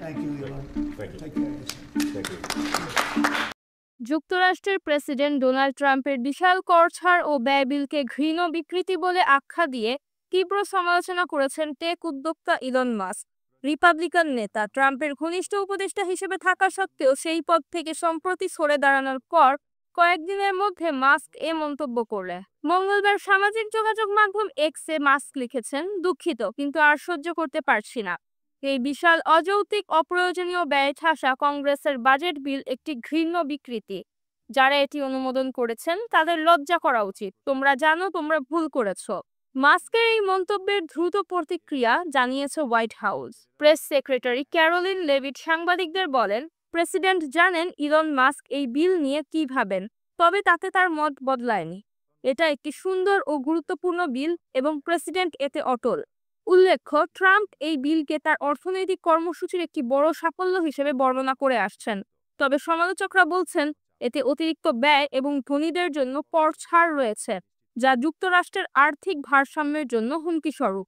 Thank you, Elon. Thank you. Take care of yourself. Thank you. যুক্তরাষ্ট্রের president Donald ট্রাম্পের বিশাল কর ছাড় ও ব্যয় বিলকে ঘৃণ্য বিকৃতি বলে আখ্যা দিয়ে তীব্র সমালোচনা করেছেন টেক উদ্যোক্তা ইলন মাস্ক। রিপাবলিকান নেতা ট্রাম্পের ঘনিষ্ঠ উপদেষ্টা হিসেবে থাকা সত্ত্বেও সেই পদ থেকে সম্প্রতি সরে দাঁড়ানোর পর কয়েকদিনের মধ্যে মাস্ক এ মন্তব্য করলেন। মঙ্গলবার সামাজিক যোগাযোগ মাধ্যম এক্সে মাস্ক লিখেছেন, দুঃখিত, কিন্তু আর সহ্য করতে পারছি না। এই বিশাল অযৌক্তিক অপ্রয়োজনীয় ব্যয় ঠাসা কংগ্রেসের বাজেট বিল একটি ঘৃণ্য বিকৃতি। যারা এটি অনুমোদন করেছেন তাদের লজ্জা করা উচিত। তোমরা জানো তোমরা ভুল করেছ। মাস্কের এই মন্তব্যের দ্রুত প্রতিক্রিয়া জানিয়েছে white house. Press secretary Karoline Leavitt সাংবাদিকদের বলেন, প্রেসিডেন্ট জানেন ইলন মাস্ক এই বিল নিয়ে কি ভাবেন, তবে তাতে তার মত বদলায়নি। এটা একটি সুন্দর ও গুরুত্বপূর্ণ বিল এবং প্রেসিডেন্ট এতে অটল। উল্লেখ্য, ট্রাম্প এই বিলকে তার অর্থনৈতিক কর্মসূচির একটি বড় সাফল্য হিসেবে বর্ণনা করে আসছেন। তবে সমালোচকরা বলছেন এতে অতিরিক্ত ব্যয় এবং ধনীদের জন্য কর ছাড় রয়েছে, যা যুক্তরাষ্ট্রের আর্থিক ভারসাম্যের জন্য হুমকি স্বরূপ।